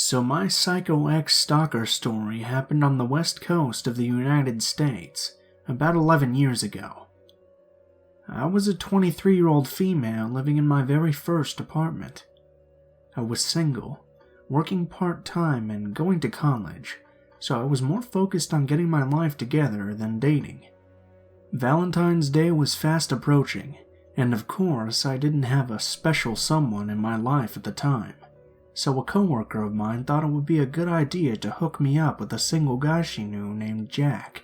So my Psycho X Stalker story happened on the west coast of the United States about 11 years ago. I was a 23-year-old female living in my very first apartment. I was single, working part-time and going to college, so I was more focused on getting my life together than dating. Valentine's Day was fast approaching, and of course I didn't have a special someone in my life at the time. So a coworker of mine thought it would be a good idea to hook me up with a single guy she knew named Jack.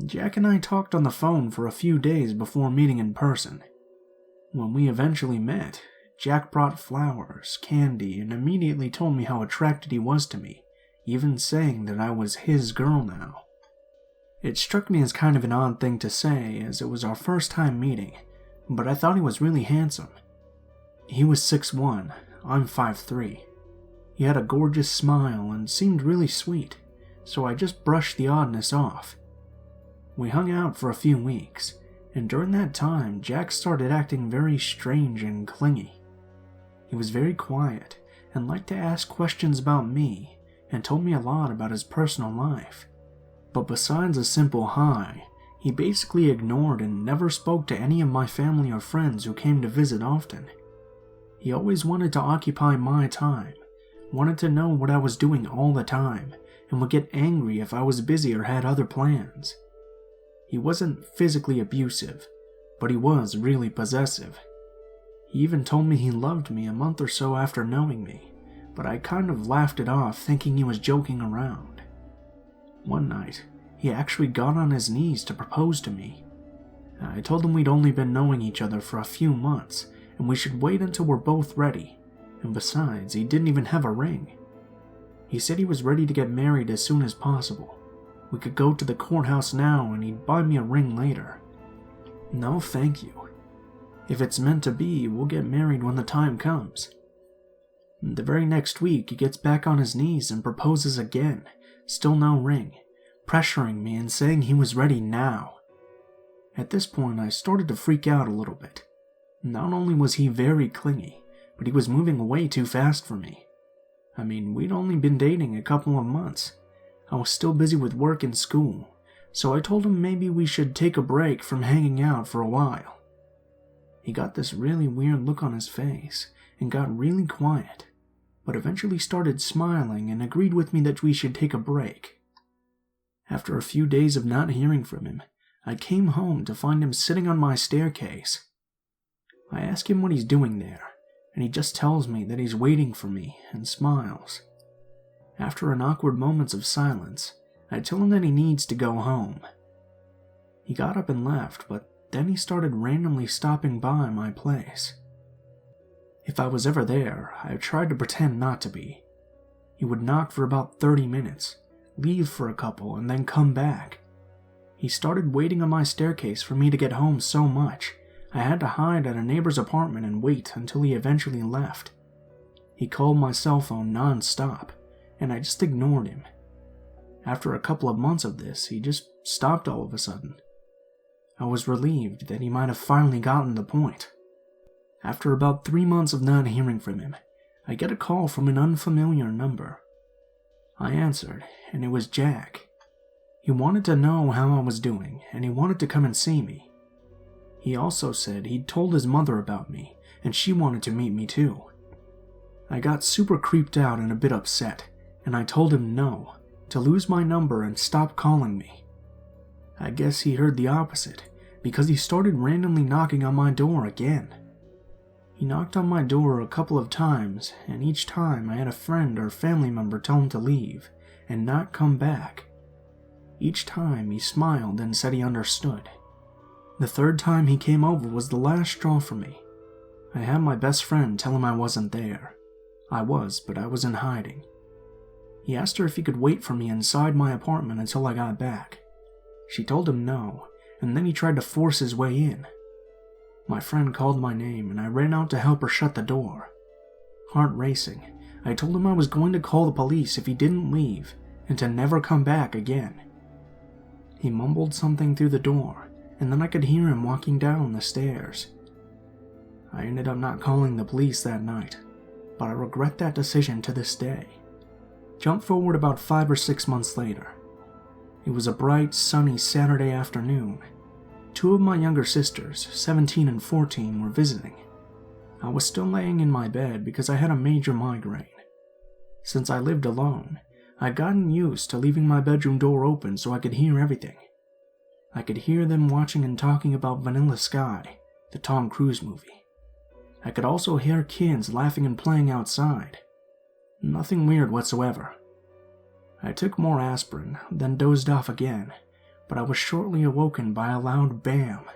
Jack and I talked on the phone for a few days before meeting in person. When we eventually met, Jack brought flowers, candy, and immediately told me how attracted he was to me, even saying that I was his girl now. It struck me as kind of an odd thing to say, as it was our first time meeting, but I thought he was really handsome. He was 6'1", I'm 5'3". He had a gorgeous smile and seemed really sweet, so I just brushed the oddness off. We hung out for a few weeks, and during that time, Jack started acting very strange and clingy. He was very quiet and liked to ask questions about me and told me a lot about his personal life. But besides a simple hi, he basically ignored and never spoke to any of my family or friends who came to visit often. He always wanted to occupy my time, wanted to know what I was doing all the time, and would get angry if I was busy or had other plans. He wasn't physically abusive, but he was really possessive. He even told me he loved me a month or so after knowing me, but I kind of laughed it off thinking he was joking around. One night, he actually got on his knees to propose to me. I told him we'd only been knowing each other for a few months, and we should wait until we're both ready, and besides, he didn't even have a ring. He said he was ready to get married as soon as possible. We could go to the courthouse now and he'd buy me a ring later. No, thank you. If it's meant to be, we'll get married when the time comes. The very next week, he gets back on his knees and proposes again, still no ring, pressuring me and saying he was ready now. At this point, I started to freak out a little bit. Not only was he very clingy, but he was moving way too fast for me. I mean, we'd only been dating a couple of months. I was still busy with work and school, so I told him maybe we should take a break from hanging out for a while. He got this really weird look on his face and got really quiet, but eventually started smiling and agreed with me that we should take a break. After a few days of not hearing from him, I came home to find him sitting on my staircase. I ask him what he's doing there, and he just tells me that he's waiting for me and smiles. After an awkward moments of silence, I tell him that he needs to go home. He got up and left, but then he started randomly stopping by my place. If I was ever there, I tried to pretend not to be. He would knock for about 30 minutes, leave for a couple, and then come back. He started waiting on my staircase for me to get home so much, I had to hide at a neighbor's apartment and wait until he eventually left. He called my cell phone non-stop, and I just ignored him. After a couple of months of this, he just stopped all of a sudden. I was relieved that he might have finally gotten the point. After about 3 months of not hearing from him, I get a call from an unfamiliar number. I answered, and it was Jack. He wanted to know how I was doing, and he wanted to come and see me. He also said he'd told his mother about me, and she wanted to meet me too. I got super creeped out and a bit upset, and I told him no, to lose my number and stop calling me. I guess he heard the opposite, because he started randomly knocking on my door again. He knocked on my door a couple of times, and each time I had a friend or family member tell him to leave, and not come back. Each time he smiled and said he understood. The third time he came over was the last straw for me. I had my best friend tell him I wasn't there. I was, but I was in hiding. He asked her if he could wait for me inside my apartment until I got back. She told him no, and then he tried to force his way in. My friend called my name, and I ran out to help her shut the door. Heart racing, I told him I was going to call the police if he didn't leave, and to never come back again. He mumbled something through the door, and then I could hear him walking down the stairs. I ended up not calling the police that night. but I regret that decision to this day. Jump forward about 5 or 6 months later. It was a bright, sunny Saturday afternoon. 2 of my younger sisters, 17 and 14, were visiting. I was still laying in my bed because I had a major migraine. Since I lived alone, I'd gotten used to leaving my bedroom door open so I could hear everything. I could hear them watching and talking about Vanilla Sky, the Tom Cruise movie. I could also hear kids laughing and playing outside. Nothing weird whatsoever. I took more aspirin, then dozed off again, but I was shortly awoken by a loud bam.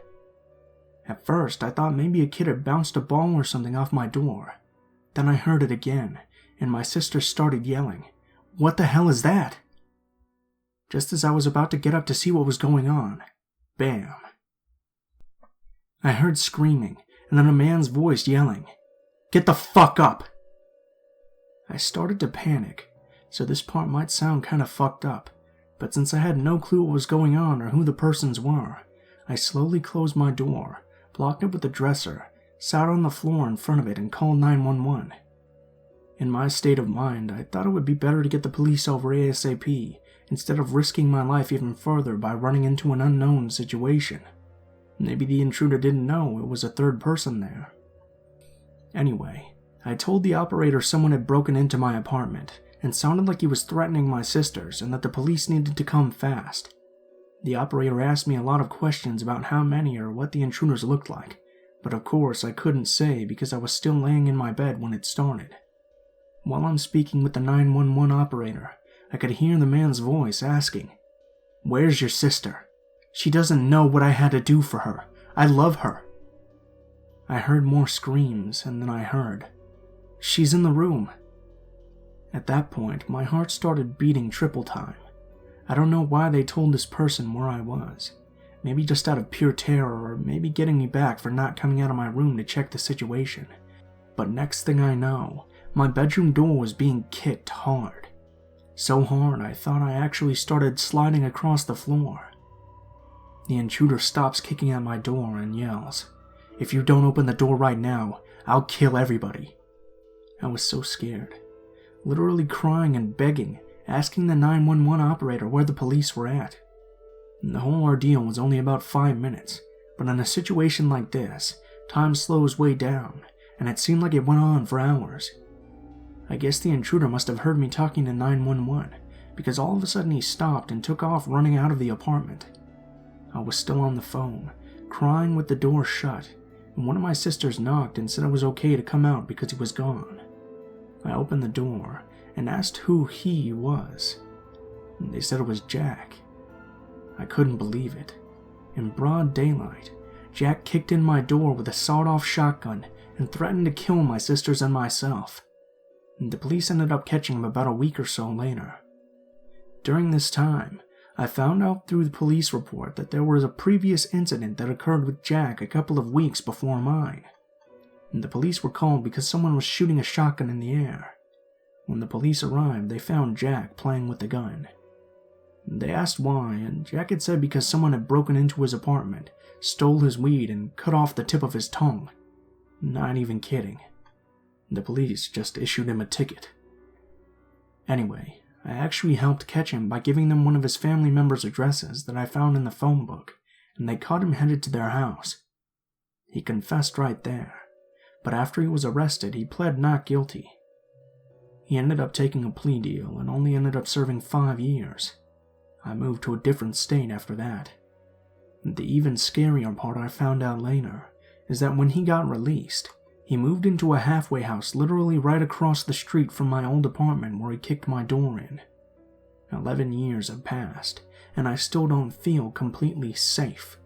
At first, I thought maybe a kid had bounced a ball or something off my door. Then I heard it again, and my sister started yelling, "What the hell is that?" Just as I was about to get up to see what was going on, bam. I heard screaming, and then a man's voice yelling, "Get the fuck up!" I started to panic, so this part might sound kinda fucked up, but since I had no clue what was going on or who the persons were, I slowly closed my door, blocked it with the dresser, sat on the floor in front of it, and called 911. In my state of mind, I thought it would be better to get the police over ASAP instead of risking my life even further by running into an unknown situation. Maybe the intruder didn't know it was a third person there. Anyway, I told the operator someone had broken into my apartment and sounded like he was threatening my sisters and that the police needed to come fast. The operator asked me a lot of questions about how many or what the intruders looked like, but of course I couldn't say because I was still laying in my bed when it started. While I'm speaking with the 911 operator, I could hear the man's voice asking, "Where's your sister? She doesn't know what I had to do for her. I love her." I heard more screams, and then I heard, "She's in the room." At that point, my heart started beating triple time. I don't know why they told this person where I was. Maybe just out of pure terror, or maybe getting me back for not coming out of my room to check the situation. But next thing I know, my bedroom door was being kicked hard. So hard I thought I actually started sliding across the floor. The intruder stops kicking at my door and yells, "If you don't open the door right now, I'll kill everybody." I was so scared, literally crying and begging, asking the 911 operator where the police were at. The whole ordeal was only about 5 minutes, but in a situation like this, time slows way down, and it seemed like it went on for hours. I guess the intruder must have heard me talking to 911, because all of a sudden he stopped and took off running out of the apartment. I was still on the phone, crying with the door shut, and one of my sisters knocked and said it was okay to come out because he was gone. I opened the door and asked who he was. They said it was Jack. I couldn't believe it. In broad daylight, Jack kicked in my door with a sawed-off shotgun and threatened to kill my sisters and myself. The police ended up catching him about a week or so later. During this time, I found out through the police report that there was a previous incident that occurred with Jack a couple of weeks before mine. The police were called because someone was shooting a shotgun in the air. When the police arrived, they found Jack playing with the gun. They asked why, and Jack had said because someone had broken into his apartment, stole his weed, and cut off the tip of his tongue. Not even kidding. The police just issued him a ticket. Anyway, I actually helped catch him by giving them one of his family members' addresses that I found in the phone book, and they caught him headed to their house. He confessed right there, but after he was arrested, he pled not guilty. He ended up taking a plea deal and only ended up serving 5 years. I moved to a different state after that. The even scarier part I found out later is that when he got released, he moved into a halfway house literally right across the street from my old apartment where he kicked my door in. 11 years have passed, and I still don't feel completely safe.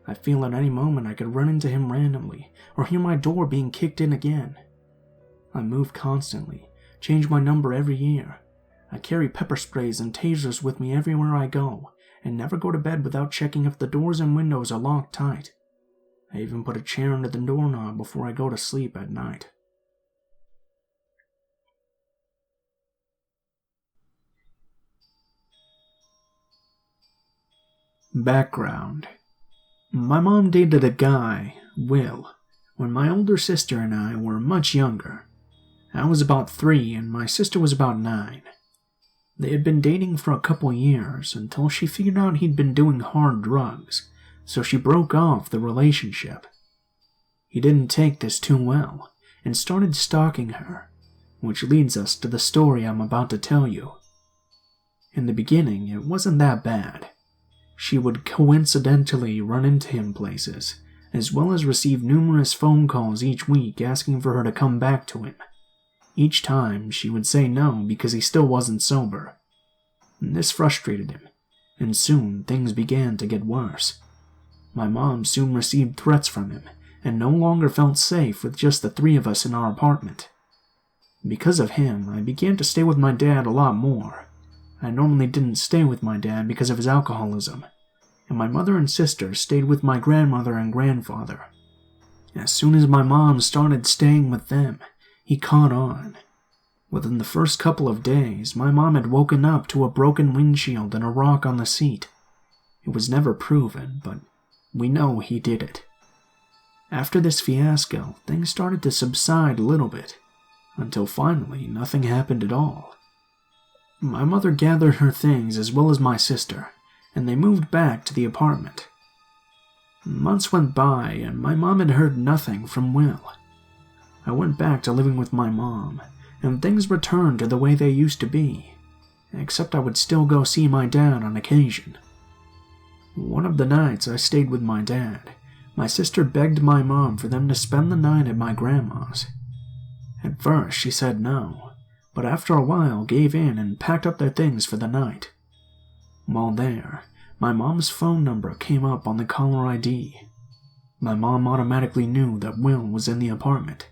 I feel at any moment I could run into him randomly, or hear my door being kicked in again. I move constantly, change my number every year. I carry pepper sprays and tasers with me everywhere I go, and never go to bed without checking if the doors and windows are locked tight. I even put a chair under the doorknob before I go to sleep at night. Background. My mom dated a guy, Will, when my older sister and I were much younger. I was about 3 and my sister was about 9. They had been dating for a couple years until she figured out he'd been doing hard drugs, so she broke off the relationship. He didn't take this too well and started stalking her, which leads us to the story I'm about to tell you. In the beginning, it wasn't that bad. She would coincidentally run into him places, as well as receive numerous phone calls each week asking for her to come back to him. Each time, she would say no because he still wasn't sober. This frustrated him, and soon things began to get worse. My mom soon received threats from him, and no longer felt safe with just the 3 of us in our apartment. Because of him, I began to stay with my dad a lot more. I normally didn't stay with my dad because of his alcoholism, and my mother and sister stayed with my grandmother and grandfather. As soon as my mom started staying with them, he caught on. Within the first couple of days, my mom had woken up to a broken windshield and a rock on the seat. It was never proven, but we know he did it. After this fiasco, things started to subside a little bit, until finally nothing happened at all. My mother gathered her things as well as my sister, and they moved back to the apartment. Months went by, and my mom had heard nothing from Will. I went back to living with my mom, and things returned to the way they used to be, except I would still go see my dad on occasion. One of the nights I stayed with my dad, my sister begged my mom for them to spend the night at my grandma's. At first she said no, but after a while gave in and packed up their things for the night. While there, my mom's phone number came up on the caller ID. My mom automatically knew that Will was in the apartment.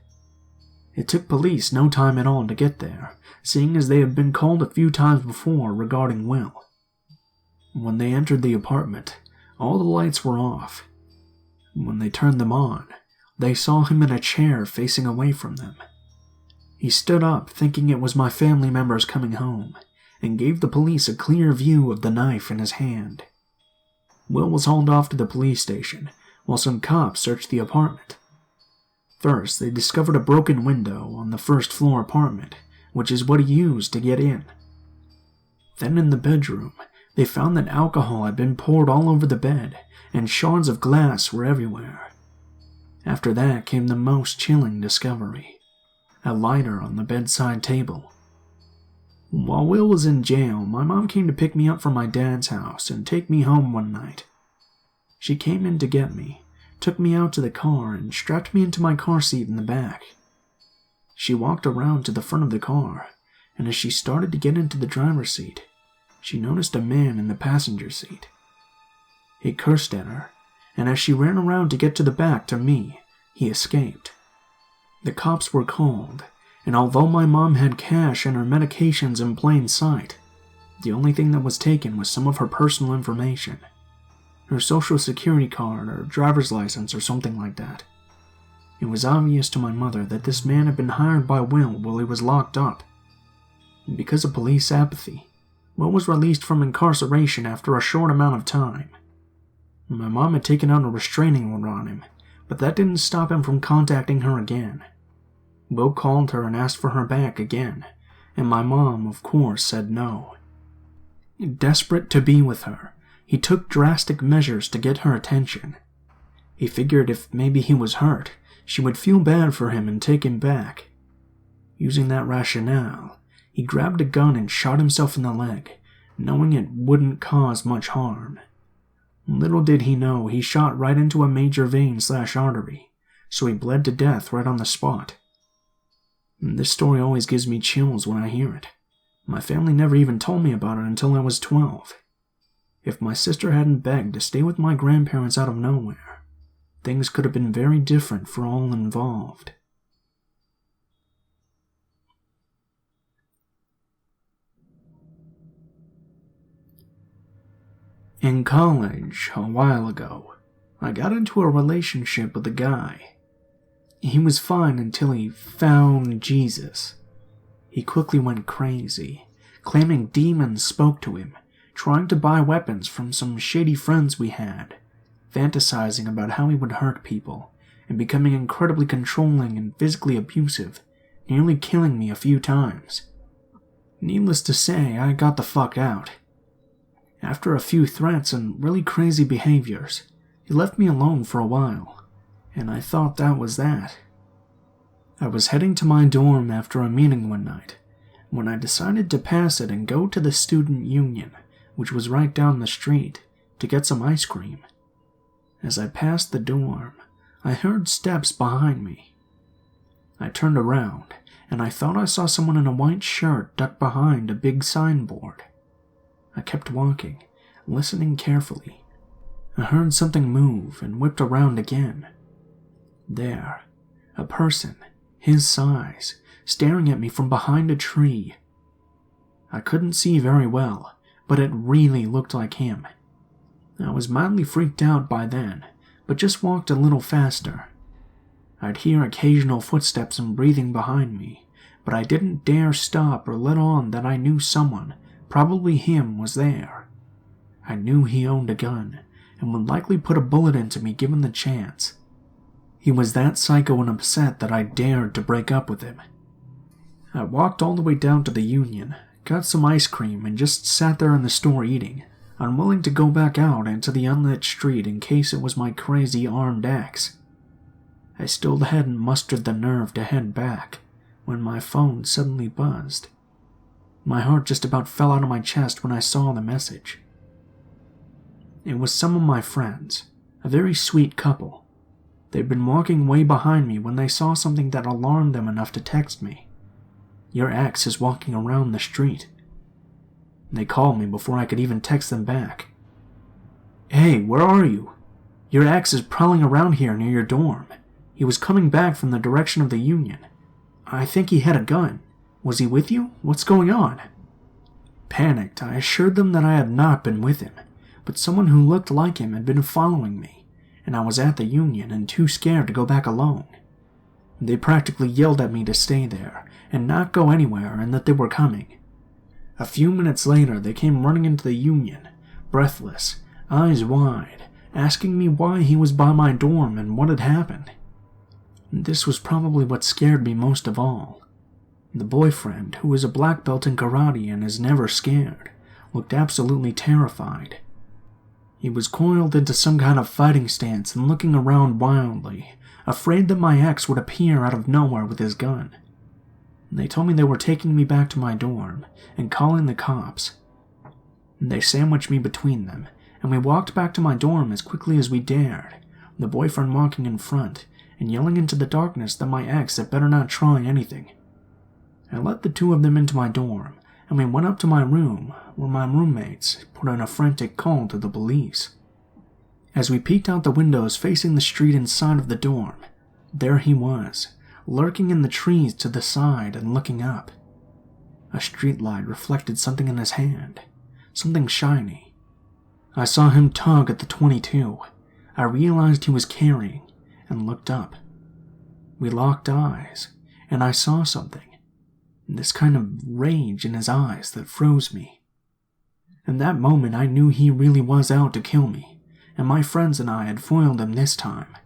It took police no time at all to get there, seeing as they had been called a few times before regarding Will. When they entered the apartment, all the lights were off. When they turned them on, they saw him in a chair facing away from them. He stood up thinking it was my family members coming home, and gave the police a clear view of the knife in his hand. Will was hauled off to the police station, while some cops searched the apartment. First, they discovered a broken window on the first-floor apartment, which is what he used to get in. Then in the bedroom, they found that alcohol had been poured all over the bed, and shards of glass were everywhere. After that came the most chilling discovery: a lighter on the bedside table. While Will was in jail, my mom came to pick me up from my dad's house and take me home one night. She came in to get me, took me out to the car, and strapped me into my car seat in the back. She walked around to the front of the car, and as she started to get into the driver's seat, she noticed a man in the passenger seat. He cursed at her, and as she ran around to get to the back to me, he escaped. The cops were called, and although my mom had cash and her medications in plain sight, the only thing that was taken was some of her personal information. Her social security card or driver's license or something like that. It was obvious to my mother that this man had been hired by Will while he was locked up. And because of police apathy, Will was released from incarceration after a short amount of time. My mom had taken out a restraining order on him, but that didn't stop him from contacting her again. Will called her and asked for her back again, and my mom, of course, said no. Desperate to be with her, he took drastic measures to get her attention. He figured if maybe he was hurt, she would feel bad for him and take him back. Using that rationale, he grabbed a gun and shot himself in the leg, knowing it wouldn't cause much harm. Little did he know he shot right into a major vein/artery, so he bled to death right on the spot. This story always gives me chills when I hear it. My family never even told me about it until I was 12. If my sister hadn't begged to stay with my grandparents out of nowhere, things could have been very different for all involved. In college, a while ago, I got into a relationship with a guy. He was fine until he found Jesus. He quickly went crazy, claiming demons spoke to him, trying to buy weapons from some shady friends we had, fantasizing about how he would hurt people, and becoming incredibly controlling and physically abusive, nearly killing me a few times. Needless to say, I got the fuck out. After a few threats and really crazy behaviors, he left me alone for a while, and I thought that was that. I was heading to my dorm after a meeting one night, when I decided to pass it and go to the student union, which was right down the street, to get some ice cream. As I passed the dorm, I heard steps behind me. I turned around, and I thought I saw someone in a white shirt ducked behind a big signboard. I kept walking, listening carefully. I heard something move and whipped around again. There, a person, his size, staring at me from behind a tree. I couldn't see very well, but it really looked like him. I was mildly freaked out by then, but just walked a little faster. I'd hear occasional footsteps and breathing behind me, but I didn't dare stop or let on that I knew someone, probably him, was there. I knew he owned a gun, and would likely put a bullet into me given the chance. He was that psycho and upset that I dared to break up with him. I walked all the way down to the Union, got some ice cream, and just sat there in the store eating, unwilling to go back out into the unlit street in case it was my crazy armed ex. I still hadn't mustered the nerve to head back when my phone suddenly buzzed. My heart just about fell out of my chest when I saw the message. It was some of my friends, a very sweet couple. They'd been walking way behind me when they saw something that alarmed them enough to text me. "Your ex is walking around the street." They called me before I could even text them back. "Hey, where are you? Your ex is prowling around here near your dorm. He was coming back from the direction of the Union. I think he had a gun. Was he with you? What's going on?" Panicked, I assured them that I had not been with him, but someone who looked like him had been following me, and I was at the Union and too scared to go back alone. They practically yelled at me to stay there and not go anywhere, and that they were coming. A few minutes later, they came running into the Union, breathless, eyes wide, asking me why he was by my dorm and what had happened. This was probably what scared me most of all. The boyfriend, who is a black belt in karate and is never scared, looked absolutely terrified. He was coiled into some kind of fighting stance and looking around wildly, afraid that my ex would appear out of nowhere with his gun. They told me they were taking me back to my dorm and calling the cops. They sandwiched me between them, and we walked back to my dorm as quickly as we dared, the boyfriend walking in front and yelling into the darkness that my ex had better not try anything. I let the two of them into my dorm, and we went up to my room, where my roommates put in a frantic call to the police. As we peeked out the windows facing the street inside of the dorm, there he was, lurking in the trees to the side and looking up. A streetlight reflected something in his hand, something shiny. I saw him tug at the .22. I realized he was carrying, and looked up. We locked eyes, and I saw something. This kind of rage in his eyes that froze me. In that moment, I knew he really was out to kill me, and my friends and I had foiled him this time.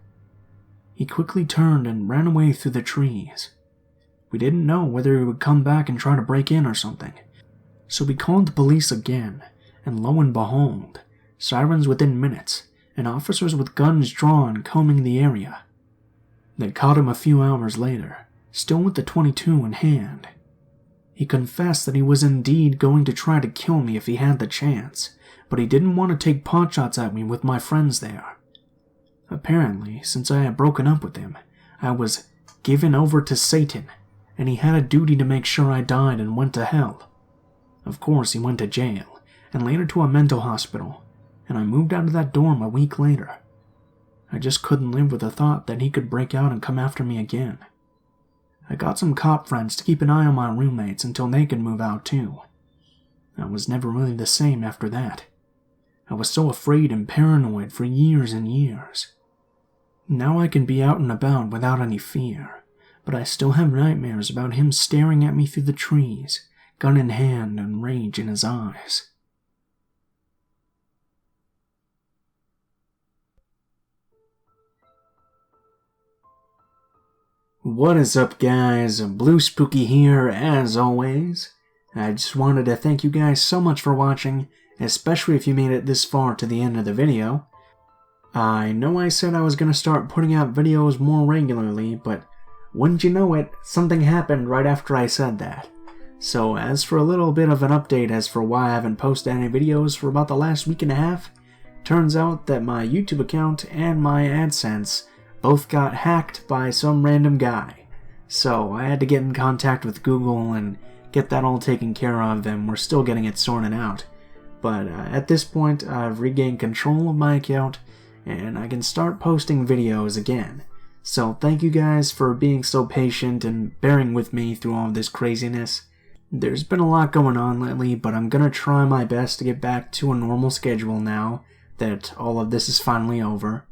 He quickly turned and ran away through the trees. We didn't know whether he would come back and try to break in or something, so we called the police again, and lo and behold, sirens within minutes, and officers with guns drawn combing the area. They caught him a few hours later, still with the .22 in hand. He confessed that he was indeed going to try to kill me if he had the chance, but he didn't want to take potshots at me with my friends there. Apparently, since I had broken up with him, I was given over to Satan, and he had a duty to make sure I died and went to hell. Of course, he went to jail, and later to a mental hospital, and I moved out of that dorm a week later. I just couldn't live with the thought that he could break out and come after me again. I got some cop friends to keep an eye on my roommates until they could move out too. I was never really the same after that. I was so afraid and paranoid for years and years. Now I can be out and about without any fear, but I still have nightmares about him staring at me through the trees, gun in hand and rage in his eyes. What is up, guys? Blue Spooky here, as always. I just wanted to thank you guys so much for watching, especially if you made it this far to the end of the video. I know I said I was going to start putting out videos more regularly, but wouldn't you know it, something happened right after I said that. So as for a little bit of an update as for why I haven't posted any videos for about the last week and a half, turns out that my YouTube account and my AdSense both got hacked by some random guy. So I had to get in contact with Google and get that all taken care of, and we're still getting it sorted out. But at this point, I've regained control of my account, and I can start posting videos again. So thank you guys for being so patient and bearing with me through all this craziness. There's been a lot going on lately, but I'm gonna try my best to get back to a normal schedule now that all of this is finally over.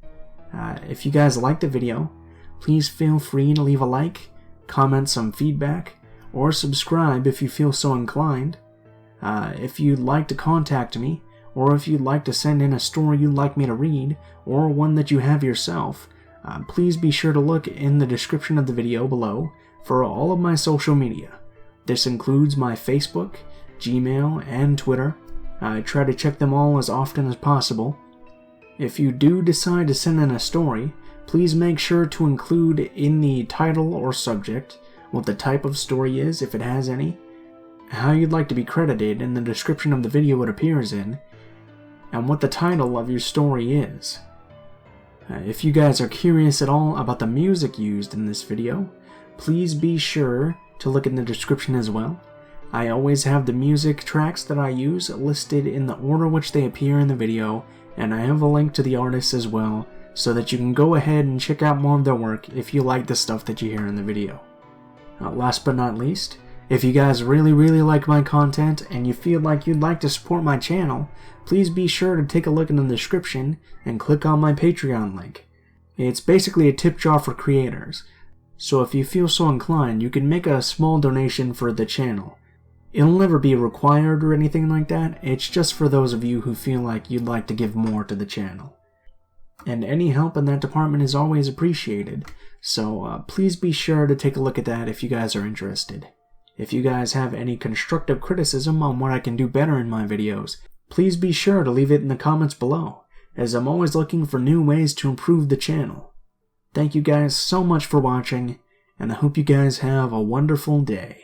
If you guys liked the video, please feel free to leave a like, comment some feedback, or subscribe if you feel so inclined. If you'd like to contact me, or if you'd like to send in a story you'd like me to read, or one that you have yourself, please be sure to look in the description of the video below for all of my social media. This includes my Facebook, Gmail, and Twitter. I try to check them all as often as possible. If you do decide to send in a story, please make sure to include in the title or subject what the type of story is, if it has any, how you'd like to be credited in the description of the video it appears in, and what the title of your story is. If you guys are curious at all about the music used in this video, please be sure to look in the description as well. I always have the music tracks that I use listed in the order which they appear in the video, and I have a link to the artists as well, so that you can go ahead and check out more of their work if you like the stuff that you hear in the video. Last but not least, if you guys really like my content and you feel like you'd like to support my channel, please be sure to take a look in the description and click on my Patreon link. It's basically a tip jar for creators, so if you feel so inclined, you can make a small donation for the channel. It'll never be required or anything like that, it's just for those of you who feel like you'd like to give more to the channel. And any help in that department is always appreciated, so please be sure to take a look at that if you guys are interested. If you guys have any constructive criticism on what I can do better in my videos, please be sure to leave it in the comments below, as I'm always looking for new ways to improve the channel. Thank you guys so much for watching, and I hope you guys have a wonderful day.